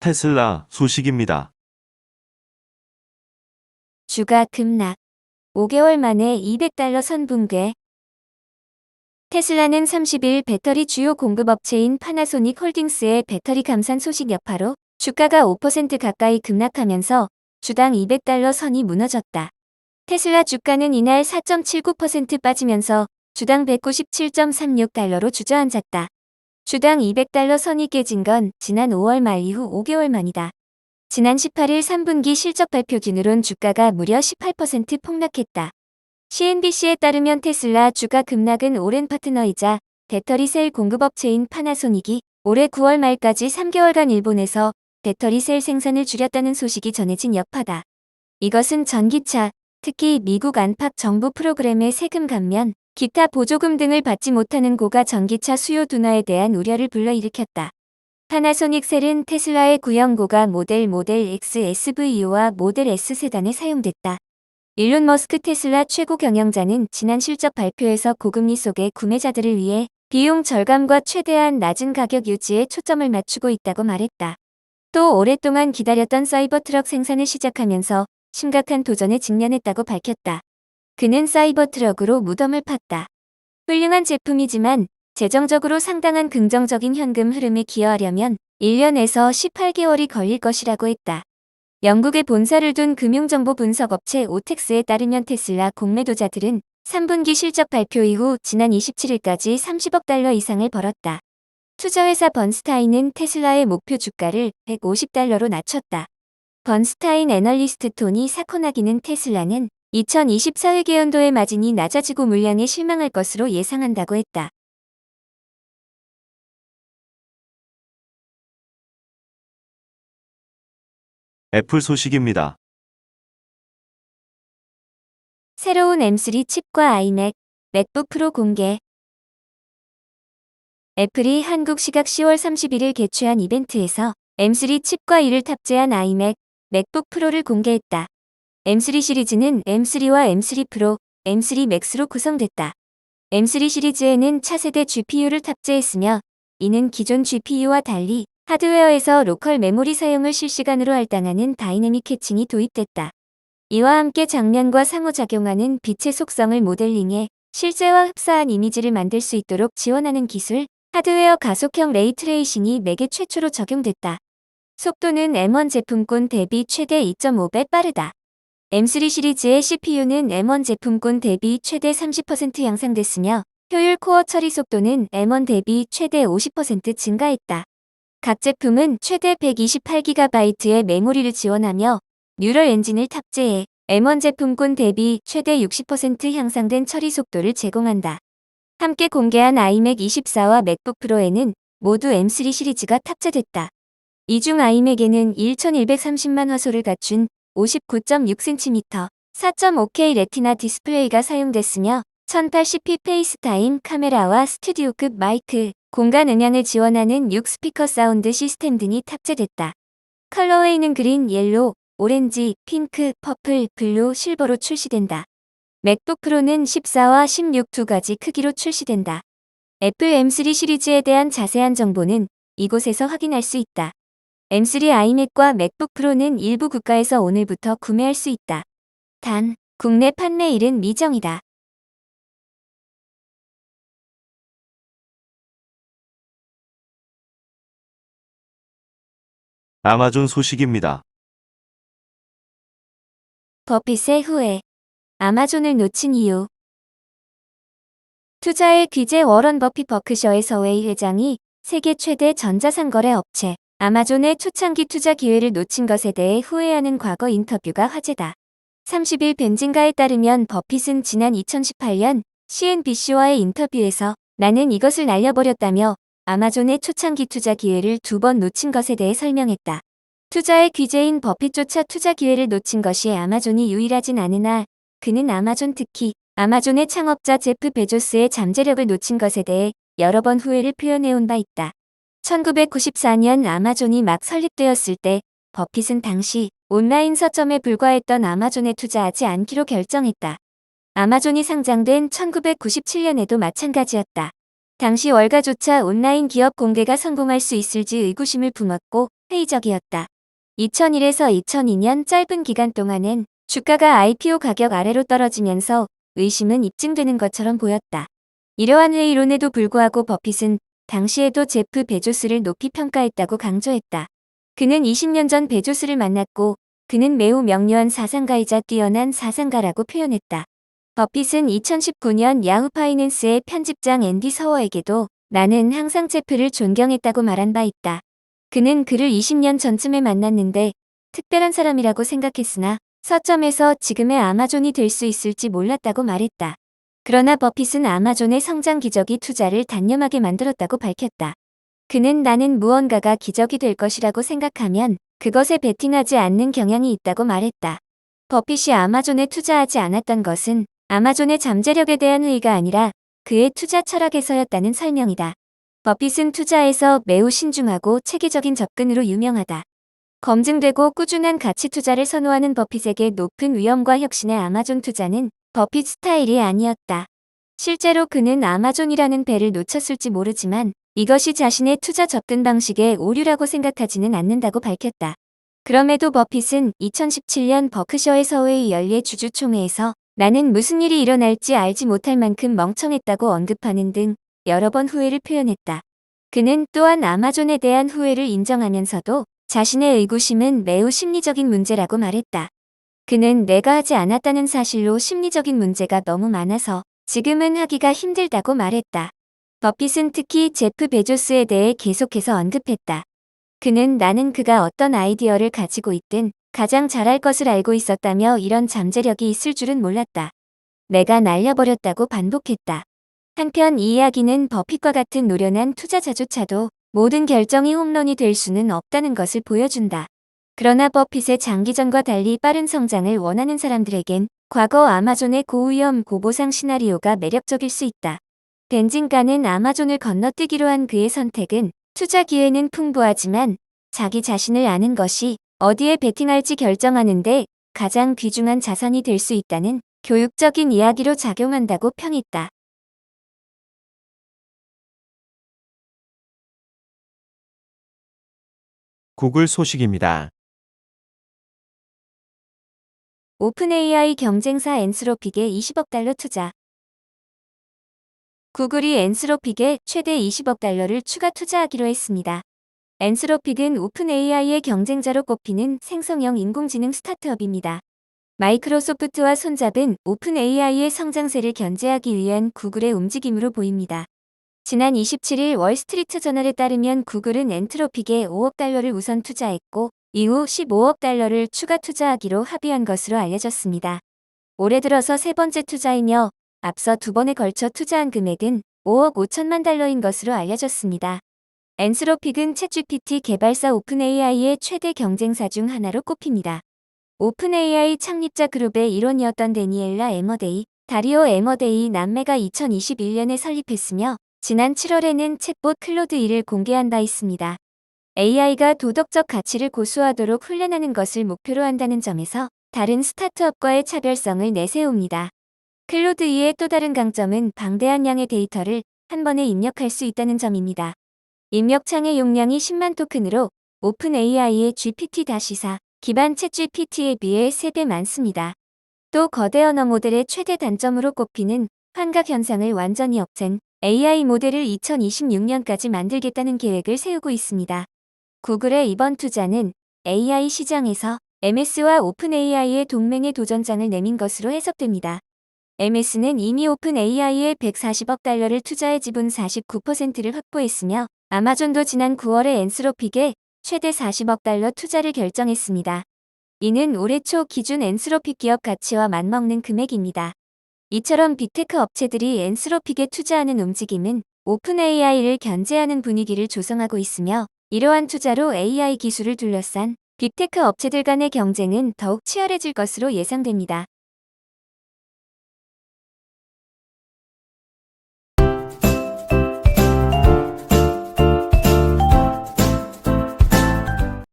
테슬라 소식입니다. 주가 급락. 5개월 만에 $200 선 붕괴. 테슬라는 30일 배터리 주요 공급업체인 파나소닉 홀딩스의 배터리 감산 소식 여파로 주가가 5% 가까이 급락하면서 주당 $200 선이 무너졌다. 테슬라 주가는 이날 4.79% 빠지면서 주당 $197.36로 주저앉았다. 주당 $200 선이 깨진 건 지난 5월 말 이후 5개월 만이다. 지난 18일 3분기 실적 발표 기준으론 주가가 무려 18% 폭락했다. CNBC에 따르면 테슬라 주가 급락은 오랜 파트너이자 배터리 셀 공급업체인 파나소닉이 올해 9월 말까지 3개월간 일본에서 배터리 셀 생산을 줄였다는 소식이 전해진 여파다. 이것은 전기차, 특히 미국 안팎 정부 프로그램의 세금 감면, 기타 보조금 등을 받지 못하는 고가 전기차 수요 둔화에 대한 우려를 불러일으켰다. 파나소닉 셀은 테슬라의 구형 고가 모델 X SVU와 모델 S 세단에 사용됐다. 일론 머스크 테슬라 최고 경영자는 지난 실적 발표에서 고금리 속의 구매자들을 위해 비용 절감과 최대한 낮은 가격 유지에 초점을 맞추고 있다고 말했다. 또 오랫동안 기다렸던 사이버 트럭 생산을 시작하면서 심각한 도전에 직면했다고 밝혔다. 그는 사이버 트럭으로 무덤을 팠다. 훌륭한 제품이지만 재정적으로 상당한 긍정적인 현금 흐름에 기여하려면 1년에서 18개월이 걸릴 것이라고 했다. 영국에 본사를 둔 금융정보 분석업체 오텍스에 따르면 테슬라 공매도자들은 3분기 실적 발표 이후 지난 27일까지 $30억 이상을 벌었다. 투자회사 번스타인은 테슬라의 목표 주가를 $150로 낮췄다. 번스타인 애널리스트 토니 사코나기는 테슬라는 2024회계연도의 마진이 낮아지고 물량에 실망할 것으로 예상한다고 했다. 애플 소식입니다. 새로운 M3 칩과 아이맥, 맥북 프로 공개. 애플이 한국 시각 10월 31일 개최한 이벤트에서 M3 칩과 이를 탑재한 아이맥, 맥북 프로를 공개했다. M3 시리즈는 M3와 M3 프로, M3 맥스로 구성됐다. M3 시리즈에는 차세대 GPU를 탑재했으며 이는 기존 GPU와 달리 하드웨어에서 로컬 메모리 사용을 실시간으로 할당하는 다이내믹 캐칭이 도입됐다. 이와 함께 장면과 상호작용하는 빛의 속성을 모델링해 실제와 흡사한 이미지를 만들 수 있도록 지원하는 기술, 하드웨어 가속형 레이트레이싱이 맥에 최초로 적용됐다. 속도는 M1 제품군 대비 최대 2.5배 빠르다. M3 시리즈의 CPU는 M1 제품군 대비 최대 30% 향상됐으며 효율 코어 처리 속도는 M1 대비 최대 50% 증가했다. 각 제품은 최대 128GB의 메모리를 지원하며 뉴럴 엔진을 탑재해 M1 제품군 대비 최대 60% 향상된 처리 속도를 제공한다. 함께 공개한 아이맥 24와 맥북 프로에는 모두 M3 시리즈가 탑재됐다. 이 중 아이맥에는 1130만 화소를 갖춘 59.6cm, 4.5K 레티나 디스플레이가 사용됐으며 1080p 페이스타임 카메라와 스튜디오급 마이크, 공간 음향을 지원하는 6스피커 사운드 시스템 등이 탑재됐다. 컬러웨이는 그린, 옐로우, 오렌지, 핑크, 퍼플, 블루, 실버로 출시된다. 맥북 프로는 14와 16 두 가지 크기로 출시된다. 애플 M3 시리즈에 대한 자세한 정보는 이곳에서 확인할 수 있다. M3 아이맥과 맥북 프로는 일부 국가에서 오늘부터 구매할 수 있다. 단, 국내 판매일은 미정이다. 아마존 소식입니다. 버핏의 후회. 아마존을 놓친 이유. 투자의 귀재 워런 버핏 버크셔의 서웨이 회장이 세계 최대 전자상거래 업체 아마존의 초창기 투자 기회를 놓친 것에 대해 후회하는 과거 인터뷰가 화제다. 30일 벤진가에 따르면 버핏은 지난 2018년 CNBC와의 인터뷰에서 나는 이것을 날려버렸다며 아마존의 초창기 투자 기회를 2번 놓친 것에 대해 설명했다. 투자의 귀재인 버핏조차 투자 기회를 놓친 것이 아마존이 유일하진 않으나 그는 아마존, 특히 아마존의 창업자 제프 베조스의 잠재력을 놓친 것에 대해 여러 번 후회를 표현해온 바 있다. 1994년 아마존이 막 설립되었을 때 버핏은 당시 온라인 서점에 불과했던 아마존에 투자하지 않기로 결정했다. 아마존이 상장된 1997년에도 마찬가지였다. 당시 월가조차 온라인 기업 공개가 성공할 수 있을지 의구심을 품었고 회의적이었다. 2001에서 2002년 짧은 기간 동안엔 주가가 IPO 가격 아래로 떨어지면서 의심은 입증되는 것처럼 보였다. 이러한 회의론에도 불구하고 버핏은 당시에도 제프 베조스를 높이 평가했다고 강조했다. 그는 20년 전 베조스를 만났고 그는 매우 명료한 사상가이자 뛰어난 사상가라고 표현했다. 버핏은 2019년 야후 파이낸스의 편집장 앤디 서워에게도 나는 항상 제프를 존경했다고 말한 바 있다. 그는 그를 20년 전쯤에 만났는데 특별한 사람이라고 생각했으나 서점에서 지금의 아마존이 될 수 있을지 몰랐다고 말했다. 그러나 버핏은 아마존의 성장 기적이 투자를 단념하게 만들었다고 밝혔다. 그는 나는 무언가가 기적이 될 것이라고 생각하면 그것에 베팅하지 않는 경향이 있다고 말했다. 버핏이 아마존에 투자하지 않았던 것은 아마존의 잠재력에 대한 회의가 아니라 그의 투자 철학에서였다는 설명이다. 버핏은 투자에서 매우 신중하고 체계적인 접근으로 유명하다. 검증되고 꾸준한 가치 투자를 선호하는 버핏에게 높은 위험과 혁신의 아마존 투자는 버핏 스타일이 아니었다. 실제로 그는 아마존이라는 배를 놓쳤을지 모르지만 이것이 자신의 투자 접근 방식의 오류라고 생각하지는 않는다고 밝혔다. 그럼에도 버핏은 2017년 버크셔의 서회의 연례 주주총회에서 나는 무슨 일이 일어날지 알지 못할 만큼 멍청했다고 언급하는 등 여러 번 후회를 표현했다. 그는 또한 아마존에 대한 후회를 인정하면서도 자신의 의구심은 매우 심리적인 문제라고 말했다. 그는 내가 하지 않았다는 사실로 심리적인 문제가 너무 많아서 지금은 하기가 힘들다고 말했다. 버핏은 특히 제프 베조스에 대해 계속해서 언급했다. 그는 나는 그가 어떤 아이디어를 가지고 있든 가장 잘할 것을 알고 있었다며 이런 잠재력이 있을 줄은 몰랐다. 내가 날려버렸다고 반복했다. 한편 이 이야기는 버핏과 같은 노련한 투자자조차도 모든 결정이 홈런이 될 수는 없다는 것을 보여준다. 그러나 버핏의 장기전과 달리 빠른 성장을 원하는 사람들에겐 과거 아마존의 고위험 고보상 시나리오가 매력적일 수 있다. 벤진가는 아마존을 건너뛰기로 한 그의 선택은 투자 기회는 풍부하지만 자기 자신을 아는 것이 어디에 베팅할지 결정하는데 가장 귀중한 자산이 될 수 있다는 교육적인 이야기로 작용한다고 평했다. 구글 소식입니다. 오픈 AI 경쟁사 엔스로픽에 20억 달러 투자. 구글이 엔스로픽에 최대 20억 달러를 추가 투자하기로 했습니다. 엔스로픽은 오픈 AI의 경쟁자로 꼽히는 생성형 인공지능 스타트업입니다. 마이크로소프트와 손잡은 오픈 AI의 성장세를 견제하기 위한 구글의 움직임으로 보입니다. 지난 27일 월스트리트 저널에 따르면 구글은 엔트로픽에 5억 달러를 우선 투자했고 이후 15억 달러를 추가 투자하기로 합의한 것으로 알려졌습니다. 올해 들어서 세 번째 투자이며 앞서 두 번에 걸쳐 투자한 금액은 5억 5천만 달러인 것으로 알려졌습니다. 엔스로픽은 챗GPT 개발사 오픈AI의 최대 경쟁사 중 하나로 꼽힙니다. 오픈AI 창립자 그룹의 일원이었던 데니엘라 에머데이, 다리오 에머데이 남매가 2021년에 설립했으며 지난 7월에는 챗봇 클로드 2를 공개한 바 있습니다. AI가 도덕적 가치를 고수하도록 훈련하는 것을 목표로 한다는 점에서 다른 스타트업과의 차별성을 내세웁니다. 클로드 2의 또 다른 강점은 방대한 양의 데이터를 한 번에 입력할 수 있다는 점입니다. 입력창의 용량이 10만 토큰으로 오픈 AI의 GPT-4 기반 챗 GPT에 비해 3배 많습니다. 또 거대 언어 모델의 최대 단점으로 꼽히는 환각 현상을 완전히 없앤 AI 모델을 2026년까지 만들겠다는 계획을 세우고 있습니다. 구글의 이번 투자는 AI 시장에서 MS와 오픈 AI의 동맹의 도전장을 내민 것으로 해석됩니다. MS는 이미 오픈 AI에 140억 달러를 투자해 지분 49%를 확보했으며 아마존도 지난 9월에 엔스로픽에 최대 40억 달러 투자를 결정했습니다. 이는 올해 초 기준 엔스로픽 기업 가치와 맞먹는 금액입니다. 이처럼 빅테크 업체들이 엔스로픽에 투자하는 움직임은 오픈 AI를 견제하는 분위기를 조성하고 있으며 이러한 투자로 AI 기술을 둘러싼 빅테크 업체들 간의 경쟁은 더욱 치열해질 것으로 예상됩니다.